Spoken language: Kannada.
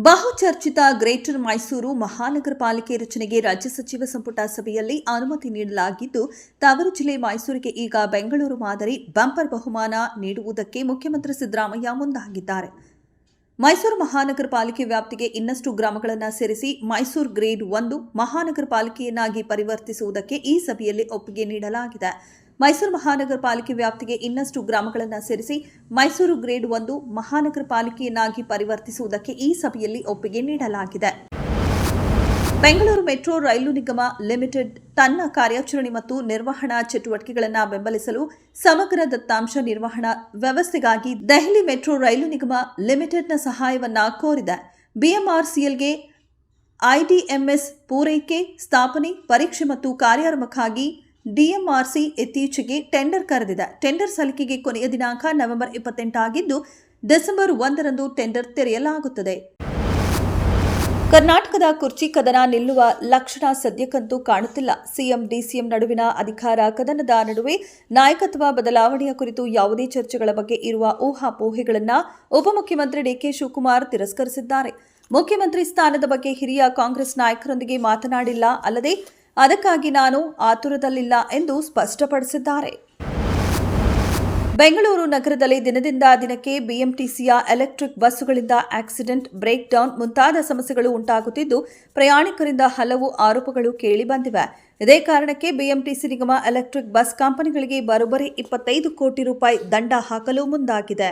ಬಹುಚರ್ಚಿತ ಗ್ರೇಟರ್ ಮೈಸೂರು ಮಹಾನಗರ ಪಾಲಿಕೆ ರಚನೆಗೆ ರಾಜ್ಯ ಸಚಿವ ಸಂಪುಟ ಸಭೆಯಲ್ಲಿ ಅನುಮತಿ ನೀಡಲಾಗಿದ್ದು, ತವರು ಜಿಲ್ಲೆ ಮೈಸೂರಿಗೆ ಈಗ ಬೆಂಗಳೂರು ಮಾದರಿ ಬಂಪರ್ ಬಹುಮಾನ ನೀಡುವುದಕ್ಕೆ ಮುಖ್ಯಮಂತ್ರಿ ಸಿದ್ದರಾಮಯ್ಯ ಮುಂದಾಗಿದ್ದಾರೆ. ಮೈಸೂರು ಮಹಾನಗರ ಪಾಲಿಕೆ ವ್ಯಾಪ್ತಿಗೆ ಇನ್ನಷ್ಟು ಗ್ರಾಮಗಳನ್ನು ಸೇರಿಸಿ ಮೈಸೂರು ಗ್ರೇಡ್ 1 ಮಹಾನಗರ ಪಾಲಿಕೆಯನ್ನಾಗಿ ಪರಿವರ್ತಿಸುವುದಕ್ಕೆ ಈ ಸಭೆಯಲ್ಲಿ ಒಪ್ಪಿಗೆ ನೀಡಲಾಗಿದೆ. ಮೈಸೂರು ಮಹಾನಗರ ಪಾಲಿಕೆ ವ್ಯಾಪ್ತಿಗೆ ಇನ್ನಷ್ಟು ಗ್ರಾಮಗಳನ್ನು ಸೇರಿಸಿ ಮೈಸೂರು ಗ್ರೇಡ್ 1 ಮಹಾನಗರ ಪಾಲಿಕೆಯನ್ನಾಗಿ ಪರಿವರ್ತಿಸುವುದಕ್ಕೆ ಈ ಸಭೆಯಲ್ಲಿ ಒಪ್ಪಿಗೆ ನೀಡಲಾಗಿದೆ. ಬೆಂಗಳೂರು ಮೆಟ್ರೋ ರೈಲು ನಿಗಮ ಲಿಮಿಟೆಡ್ ತನ್ನ ಕಾರ್ಯಾಚರಣೆ ಮತ್ತು ನಿರ್ವಹಣಾ ಚಟುವಟಿಕೆಗಳನ್ನು ಬೆಂಬಲಿಸಲು ಸಮಗ್ರ ದತ್ತಾಂಶ ನಿರ್ವಹಣಾ ವ್ಯವಸ್ಥೆಗಾಗಿ ದೆಹಲಿ ಮೆಟ್ರೋ ರೈಲು ನಿಗಮ ಲಿಮಿಟೆಡ್ನ ಸಹಾಯವನ್ನು ಕೋರಿದೆ. ಬಿಎಂಆರ್ಸಿಎಲ್ಗೆ ಐಡಿಎಂಎಸ್ ಪೂರೈಕೆ, ಸ್ಥಾಪನೆ, ಪರೀಕ್ಷೆ ಮತ್ತು ಕಾರ್ಯಾರಂಭಕ್ಕಾಗಿ ಡಿಎಂಆರ್ಸಿ ಇತ್ತೀಚೆಗೆ ಟೆಂಡರ್ ಕರೆದಿದೆ. ಟೆಂಡರ್ ಸಲ್ಲಿಕೆಗೆ ಕೊನೆಯ ದಿನಾಂಕ ನವೆಂಬರ್ 28 ಆಗಿದ್ದು, ಡಿಸೆಂಬರ್ 1ರಂದು ಟೆಂಡರ್ ತೆರೆಯಲಾಗುತ್ತದೆ. ಕರ್ನಾಟಕದ ಕುರ್ಚಿ ಕದನ ನಿಲ್ಲುವ ಲಕ್ಷಣ ಸದ್ಯಕ್ಕಂತೂ ಕಾಣುತ್ತಿಲ್ಲ. ಸಿಎಂ ಡಿಸಿಎಂ ನಡುವಿನ ಅಧಿಕಾರ ಕದನದ ನಡುವೆ ನಾಯಕತ್ವ ಬದಲಾವಣೆಯ ಕುರಿತು ಯಾವುದೇ ಚರ್ಚೆಗಳ ಬಗ್ಗೆ ಇರುವ ಊಹಾಪೋಹೆಗಳನ್ನು ಉಪಮುಖ್ಯಮಂತ್ರಿ ಡಿಕೆ ಶಿವಕುಮಾರ್ ತಿರಸ್ಕರಿಸಿದ್ದಾರೆ. ಮುಖ್ಯಮಂತ್ರಿ ಸ್ಥಾನದ ಬಗ್ಗೆ ಹಿರಿಯ ಕಾಂಗ್ರೆಸ್ ನಾಯಕರೊಂದಿಗೆ ಮಾತನಾಡಿಲ್ಲ, ಅಲ್ಲದೆ ಅದಕ್ಕಾಗಿ ನಾನು ಆತುರದಲ್ಲಿಲ್ಲ ಎಂದು ಸ್ಪಷ್ಟಪಡಿಸಿದ್ದಾರೆ. ಬೆಂಗಳೂರು ನಗರದಲ್ಲಿ ದಿನದಿಂದ ದಿನಕ್ಕೆ ಬಿಎಂಟಿಸಿಯ ಎಲೆಕ್ಟ್ರಿಕ್ ಬಸ್ಸುಗಳಿಂದ ಆಕ್ಸಿಡೆಂಟ್, ಬ್ರೇಕ್ ಡೌನ್ ಮುಂತಾದ ಸಮಸ್ಯೆಗಳು ಉಂಟಾಗುತ್ತಿದ್ದು, ಪ್ರಯಾಣಿಕರಿಂದ ಹಲವು ಆರೋಪಗಳು ಕೇಳಿಬಂದಿವೆ. ಇದೇ ಕಾರಣಕ್ಕೆ ಬಿಎಂಟಿಸಿ ನಿಗಮ ಎಲೆಕ್ಟ್ರಿಕ್ ಬಸ್ ಕಂಪನಿಗಳಿಗೆ ಬರೋಬ್ಬರಿ 25 ಕೋಟಿ ರೂಪಾಯಿ ದಂಡ ಹಾಕಲು ಮುಂದಾಗಿದೆ.